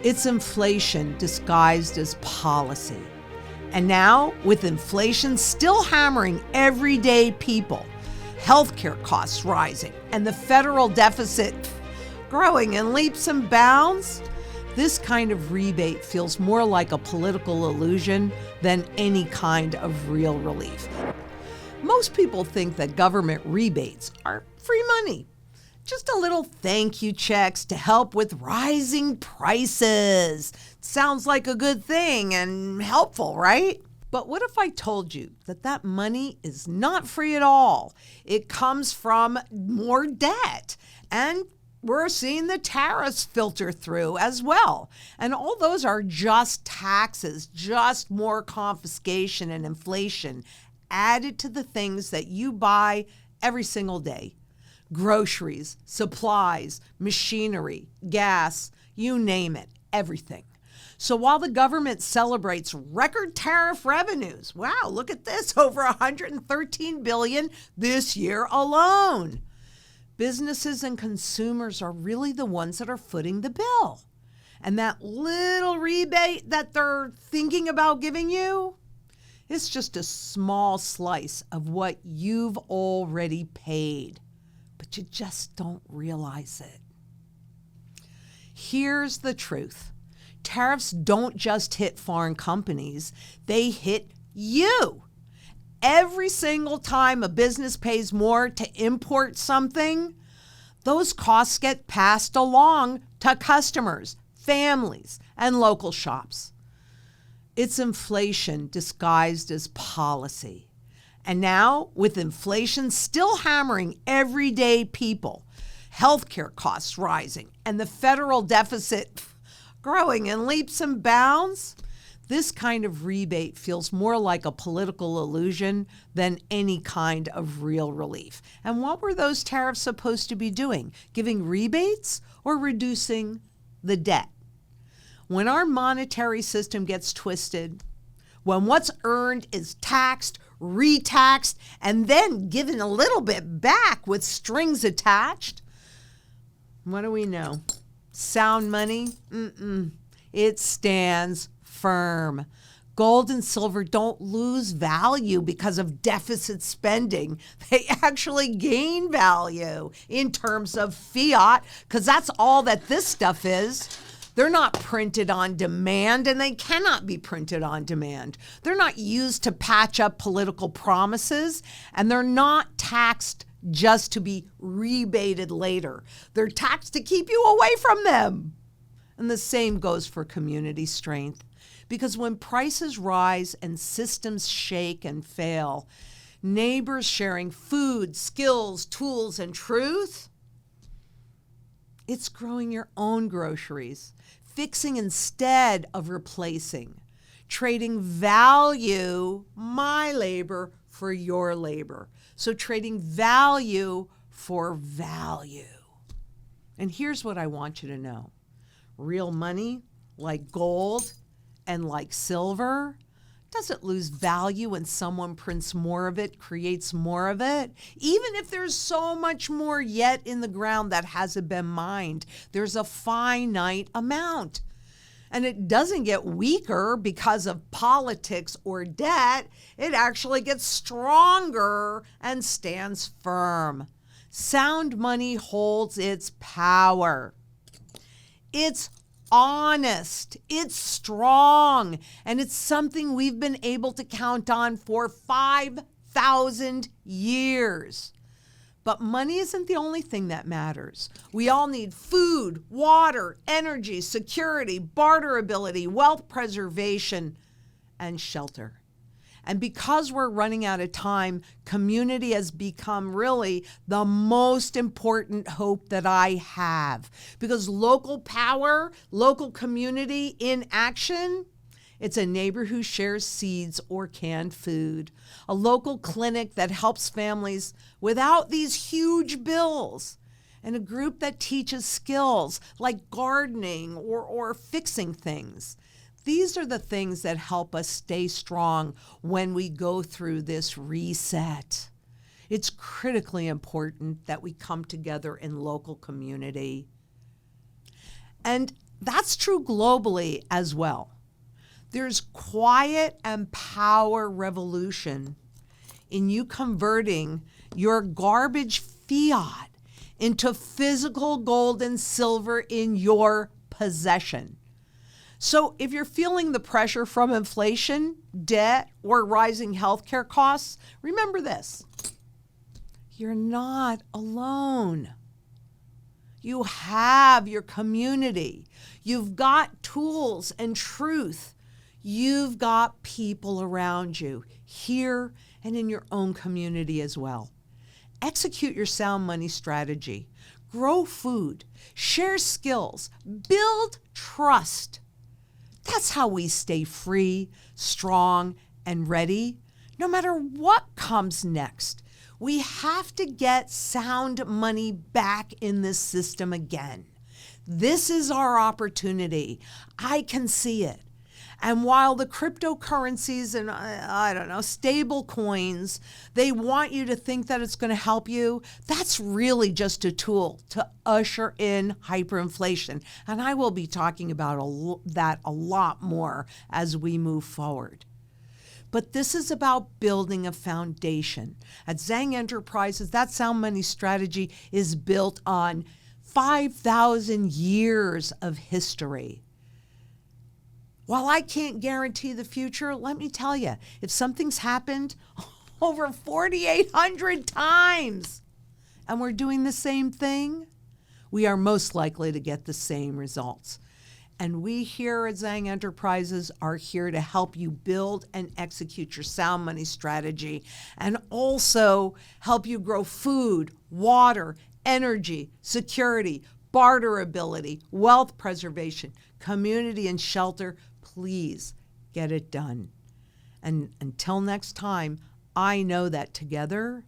It's inflation disguised as policy. And now, with inflation still hammering everyday people, healthcare costs rising, and the federal deficit growing in leaps and bounds, this kind of rebate feels more like a political illusion than any kind of real relief. Most people think that government rebates are free money, just a little thank you checks to help with rising prices. Sounds like a good thing and helpful, right? But what if I told you that that money is not free at all? It comes from more debt, and we're seeing the tariffs filter through as well. And all those are just taxes, just more confiscation and inflation added to the things that you buy every single day. Groceries, supplies, machinery, gas, you name it, everything. So while the government celebrates record tariff revenues, wow, look at this, over $113 billion this year alone. Businesses and consumers are really the ones that are footing the bill. And that little rebate that they're thinking about giving you, it's just a small slice of what you've already paid. But you just don't realize it. Here's the truth. Tariffs don't just hit foreign companies, they hit you. Every single time a business pays more to import something, those costs get passed along to customers, families, and local shops. It's inflation disguised as policy. And now, with inflation still hammering everyday people, healthcare costs rising, and the federal deficit growing in leaps and bounds, this kind of rebate feels more like a political illusion than any kind of real relief. And what were those tariffs supposed to be doing? Giving rebates or reducing the debt? When our monetary system gets twisted, when what's earned is taxed, retaxed, and then given a little bit back with strings attached, what do we know? Sound money? It stands firm. Gold and silver don't lose value because of deficit spending. They actually gain value in terms of fiat, because that's all that this stuff is. They're not printed on demand, and they cannot be printed on demand. They're not used to patch up political promises, and they're not taxed just to be rebated later. They're taxed to keep you away from them. And the same goes for community strength. Because when prices rise and systems shake and fail, neighbors sharing food, skills, tools, and truth, it's growing your own groceries, fixing instead of replacing, trading value, my labor, for your labor. So trading value for value. And here's what I want you to know. Real money, like gold and like silver, doesn't lose value when someone prints more of it, creates more of it. Even if there's so much more yet in the ground that hasn't been mined, there's a finite amount. And it doesn't get weaker because of politics or debt. It actually gets stronger and stands firm. Sound money holds its power. It's honest, it's strong, and it's something we've been able to count on for 5,000 years. But money isn't the only thing that matters. We all need food, water, energy, security, barterability, wealth preservation, and shelter. And because we're running out of time, community has become really the most important hope that I have. Because local power, local community in action, it's a neighbor who shares seeds or canned food. A local clinic that helps families without these huge bills. And a group that teaches skills like gardening or fixing things. These are the things that help us stay strong when we go through this reset. It's critically important that we come together in local community. And that's true globally as well. There's quiet and power revolution in you converting your garbage fiat into physical gold and silver in your possession. So if you're feeling the pressure from inflation, debt, or rising healthcare costs, remember this: you're not alone. You have your community. You've got tools and truth. You've got people around you here and in your own community as well. Execute your sound money strategy. Grow food. Share skills. Build trust. That's how we stay free, strong, and ready, no matter what comes next. We have to get sound money back in this system again. This is our opportunity. I can see it. And while the cryptocurrencies and, stable coins, they want you to think that it's going to help you, that's really just a tool to usher in hyperinflation. And I will be talking about that a lot more as we move forward. But this is about building a foundation. At Zang Enterprises, that sound money strategy is built on 5,000 years of history. While I can't guarantee the future, let me tell you, if something's happened over 4,800 times and we're doing the same thing, we are most likely to get the same results. And we here at Zang Enterprises are here to help you build and execute your sound money strategy, and also help you grow food, water, energy, security, barterability, wealth preservation, community, and shelter. Please get it done. And until next time, I know that together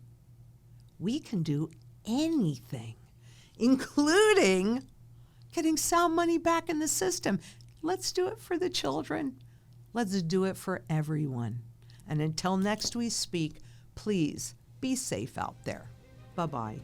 we can do anything, including getting sound money back in the system. Let's do it for the children. Let's do it for everyone. And until next we speak, please be safe out there. Bye-bye.